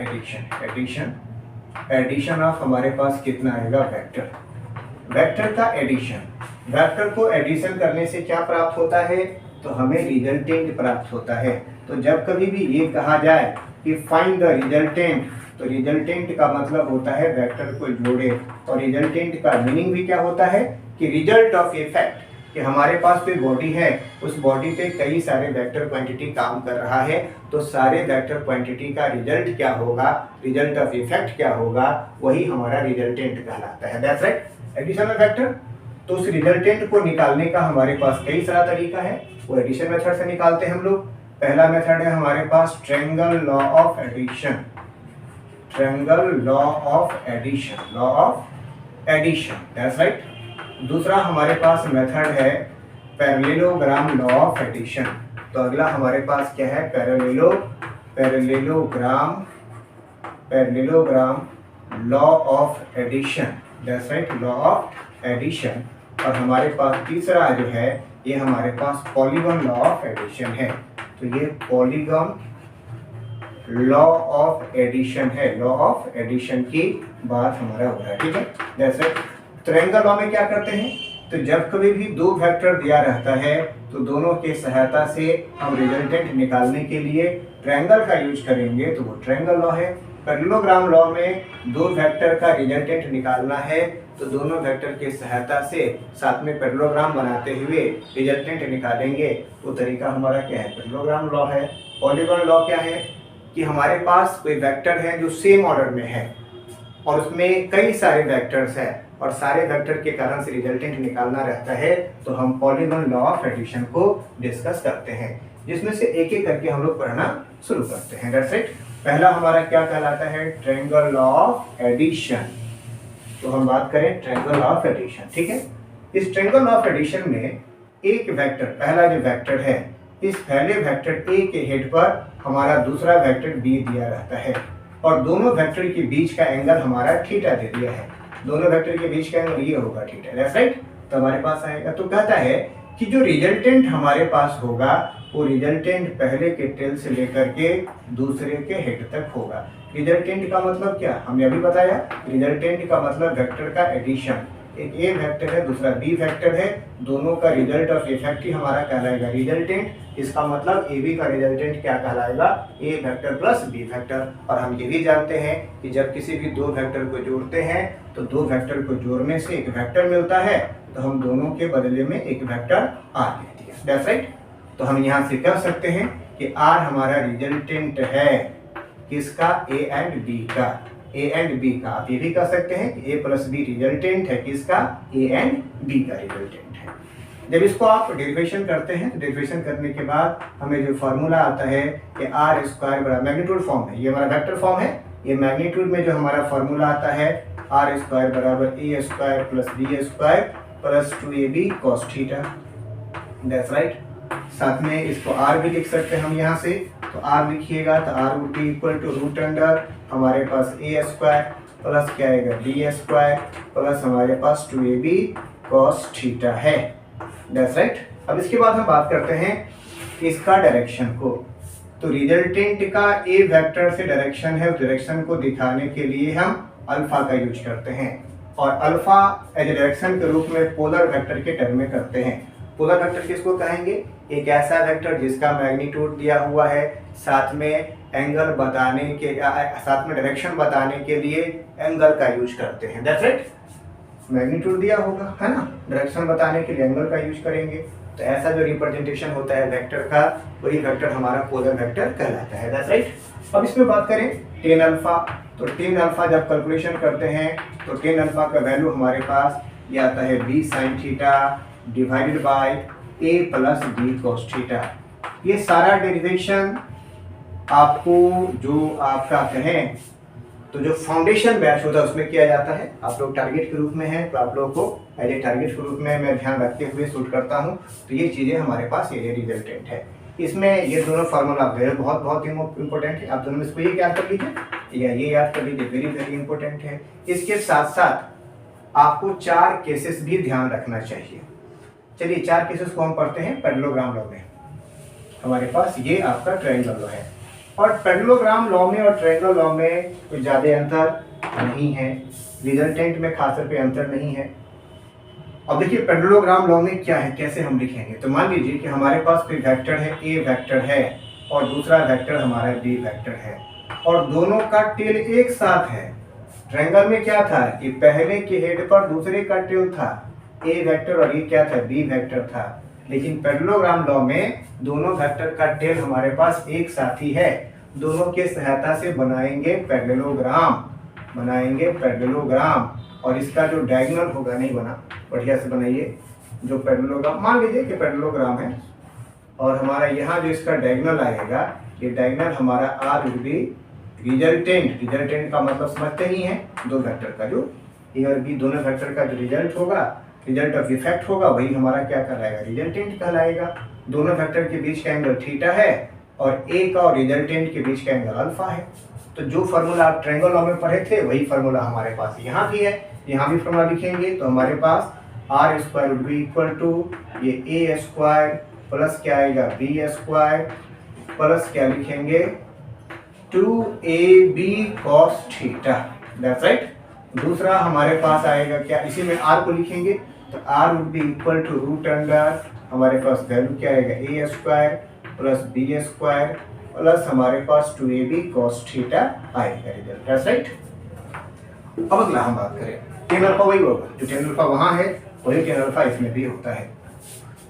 Addition addition of हमारे पास कितना आएगा वेक्टर, वेक्टर का एडिशन। वेक्टर को एडिशन करने से क्या प्राप्त होता है, तो हमें रिजल्टेंट प्राप्त होता है। तो जब कभी भी ये कहा जाए कि फाइंड द रिजल्टेंट, तो रिजल्टेंट का मतलब होता है वेक्टर को जोड़े, और रिजल्टेंट का मीनिंग भी क्या होता है कि रिजल्ट ऑफ ए फैक्ट, कि हमारे पास कोई बॉडी है, उस बॉडी पे कई सारे वेक्टर क्वांटिटी काम कर रहा है, तो सारे वेक्टर क्वांटिटी का रिजल्ट क्या होगा, रिजल्ट ऑफ इफेक्ट क्या होगा, वही हमारा रिजल्टेंट कहलाता है। That's right, addition of vector. तो उस रिजल्टेंट को निकालने का हमारे पास कई सारा तरीका है, वो एडिशन मेथड से निकालते हैं हम लोग। पहला मेथड है हमारे पास triangle law of addition, triangle law of addition, law of addition, that's right. दूसरा हमारे पास मेथड है पैरेललोग्राम लॉ ऑफ एडिशन। तो अगला हमारे पास क्या है, parallelogram law of addition, that's right, law of addition. और हमारे पास तीसरा जो है ये हमारे पास पॉलीगॉन लॉ ऑफ एडिशन है। तो ये पॉलीगॉन लॉ ऑफ एडिशन है, लॉ ऑफ एडिशन की बात हमारा हो रहा है, ठीक है। जैसे ट्रायंगल लॉ में क्या करते हैं, तो जब कभी भी दो वेक्टर दिया रहता है तो दोनों के सहायता से हम रिजल्टेंट निकालने के लिए ट्रायंगल का यूज करेंगे, तो वो ट्रायंगल लॉ है। पैरेललोग्राम लॉ में दो वेक्टर का रिजल्टेंट निकालना है, तो दोनों वेक्टर के सहायता से साथ में पैरेललोग्राम बनाते हुए रिजल्टेंट निकालेंगे, वो तरीका हमारा क्या है, पैरेललोग्राम लॉ है। पॉलीगॉन लॉ क्या है कि हमारे पास कोई वेक्टर है जो सेम ऑर्डर में है और उसमें कई सारे वेक्टर्स हैं और सारे वेक्टर के कारण से रिजल्टेंट निकालना रहता है, तो हम पॉलीगॉन लॉ ऑफ एडिशन को डिस्कस करते हैं, जिसमें से एक एक करके हम लोग पढ़ना शुरू करते हैं। That's it. पहला हमारा क्या कहलाता है, ट्रायंगल लॉ ऑफ एडिशन। तो हम बात करें ट्रायंगल लॉ ऑफ एडिशन, ठीक है। इस ट्रायंगल लॉ ऑफ एडिशन में एक वेक्टर, पहला जो वेक्टर है, इस पहले वेक्टर ए के हेड पर हमारा दूसरा वेक्टर बी दिया रहता है और दोनों वेक्टर के बीच का एंगल हमारा थीटा दे दिया है। दोनों वेक्टर के बीच का एंगल ये होगा थीटा, दैट्स राइट। तो हमारे पास आएगा, तो कहता है कि जो रिजल्टेंट हमारे पास होगा वो रिजल्टेंट पहले के टेल से लेकर के दूसरे के हेड तक होगा। रिजल्टेंट का मतलब क्या, हमने अभी बताया, रिजल्टेंट का मतलब वेक्टर का एडिशन। एक ए वेक्टर है, दूसरा बी वेक्टर है, दोनों का रिजल्ट ऑफ इफेक्ट ही हमारा कहलाएगा रिजल्टेंट। इसका मतलब ए बी का रिजल्टेंट क्या कहलाएगा, ए वेक्टर प्लस बी वेक्टर। और हम ये भी जानते हैं कि जब किसी भी दो वेक्टर को जोड़ते हैं तो दो वेक्टर को जोड़ने से एक वेक्टर मिलता है, तो हम दोनों के बदले में एक वेक्टर आर ले दिया, दैट्स राइट। तो हम यहाँ से कह सकते हैं कि आर हमारा रिजल्टेंट है किसका, ए एंड बी का, ए एंड बी का। आप ये भी कह सकते हैं कि ए प्लस बी रिजल्टेंट है किसका, ए एंड बी का रिजल्टेंट है। जब इसको आप डेरिवेशन करते हैं, तो डेरिवेशन करने के बाद हमें जो फॉर्मूला आता है कि आर स्क्वायर बराबर, मैग्नीट्यूड फॉर्म है, ये हमारा वेक्टर फॉर्म है, ये मैग्नीट्यूड में जो हमारा फॉर्मूला आता है आर स्क्वायर बराबर A square plus B square plus 2ab cos theta, that's right. साथ में इसको आर भी लिख सकते हैं हम यहाँ से, तो आर लिखिएगा तो R would be equal to root under हमारे पास ए स्क्वायर प्लस क्या आएगा बी स्क्वायर प्लस हमारे पास 2ab cos थीटा है, दैट्स राइट। अब इसके बाद हम बात करते हैं इसका डायरेक्शन को। तो रिजल्टेंट का ए वेक्टर से डायरेक्शन है, उस डायरेक्शन को दिखाने के लिए हम अल्फा का यूज करते हैं और अल्फा एज डायरेक्शन के रूप में पोलर वेक्टर के टर्म में करते हैं। पोलर वेक्टर किसको कहेंगे, एक ऐसा वेक्टर जिसका मैग्नीट्यूड दिया हुआ है, साथ में एंगल बताने के, साथ में डायरेक्शन बताने के लिए एंगल का यूज करते हैं, दैट्स राइट। मैग्नीट्यूड दिया होगा है ना, डायरेक्शन बताने के लिए एंगल का यूज करेंगे। तो ऐसा जो रिप्रेजेंटेशन होता है वेक्टर का, वही वेक्टर हमारा पोलर वेक्टर कहलाता है, दैट्स राइट। अब इसमें बात करें टेन अल्फा, तो टेन अल्फा जब कैलकुलेशन करते हैं तो टेन अल्फा का वैल्यू हमारे पास ये आता है B sine theta divided by A plus B cos theta. ये सारा डेरिवेशन आपको जो आपका कहें तो जो फाउंडेशन बैच होता है उसमें किया जाता है। आप लोग टारगेट के रूप में हैं तो आप लोगों को एज ए टारगेट के रूप में मैं ध्यान रखते हुए शूट करता हूँ। तो ये चीज़ें हमारे पास ये रिजल्टेंट है। इसमें ये दोनों फार्मूला बहुत बहुत इंपॉर्टेंट है। आप दोनों में इसको ये याद कर लीजिए या ये याद कर लीजिए, वेरी वेरी इंपॉर्टेंट है। इसके साथ साथ आपको 4 केसेस भी ध्यान रखना चाहिए। चलिए 4 केसेस को हम पढ़ते हैं पैरेललोग्राम लॉ में। हमारे पास ये आपका ट्रायंगल लॉ है और पैरेललोग्राम लॉ में और ट्रायंगल लॉ में कोई ज़्यादा अंतर नहीं है, रिजल्टेंट में खासतौर पे अंतर नहीं है। अब देखिए पैरेललोग्राम लॉ में क्या है, कैसे हम लिखेंगे। तो मान लीजिए कि हमारे पास कोई वेक्टर है, ए वेक्टर है और दूसरा वेक्टर हमारा बी वेक्टर है और दोनों का टेल एक साथ है। ट्रायंगल में क्या था, ये पहले के हेड पर दूसरे का टेल था, ए वेक्टर, और ये क्या था, बी वेक्टर था। लेकिन पैरेललोग्राम लॉ में दोनों वेक्टर का टेल हमारे पास एक साथ ही है। दोनों के सहायता से बनाएंगे पैरेललोग्राम, और इसका जो डायगोनल होगा, नहीं बना, बढ़िया से बनाइए। जो पैरेललोग्राम, मान लीजिए कि पैरेललोग्राम है और हमारा यहाँ जो इसका डायगोनल आएगा, ये डायगोनल हमारा आर विल बी रिजल्टेंट का मतलब समझते ही हैं, दो वेक्टर का जो ए और बी दोनों वेक्टर का जो रिजल्ट होगा, रिजल्ट ऑफ इफेक्ट होगा, वही हमारा क्या कहलाएगा, रिजल्टेंट कहलाएगा। दोनों वेक्टर के बीच का एंगल थीटा है और ए का और रिजल्टेंट के बीच का एंगल अल्फा है। तो जो फार्मूला आप ट्रायंगल लॉ में पढ़े थे वही फार्मूला हमारे पास यहाँ भी है। यहाँ भी फार्मूला लिखेंगे तो हमारे पास R square would be equal to ये ए स्क्वायर प्लस क्या आएगा, बी स्क्वायर प्लस क्या लिखेंगे, 2ab cos theta, that's right. दूसरा हमारे पास आएगा क्या, इसी में r को लिखेंगे तो r would be equal to root under, हमारे पास वैल्यू क्या आएगा, A square plus B square plus हमारे पास 2ab cos थीटा आएगा रिजल्ट, दैट्स राइट। अब अगला हम बात करें, टेन अल्फा वही होगा, जो टेन अल्फा वहाँ है वही टेन अल्फा इसमें भी होता है।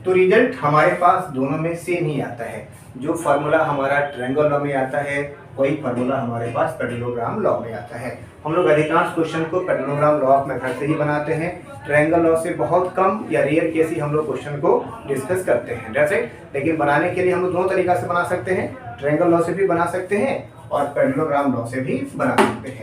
तो रिजल्ट हमारे पास दोनों में सेम ही आता है। जो फार्मूला हमारा ट्रायंगल लॉ में आता है वही फार्मूला हमारे पास पैरेललोग्राम लॉ में आता है। हम लोग अधिकांश क्वेश्चन को पैरेललोग्राम लॉ ऑफ मेथड से ही बनाते हैं। ट्रायंगल लॉ से बहुत कम या रेयर केस ही हम लोग क्वेश्चन को डिस्कस करते हैं, दैट्स इट। लेकिन बनाने के लिए हम लोग दोनों तरीका से बना सकते हैं, ट्रायंगल लॉ से भी बना सकते हैं और पैरेललोग्राम लॉ से भी बना सकते हैं।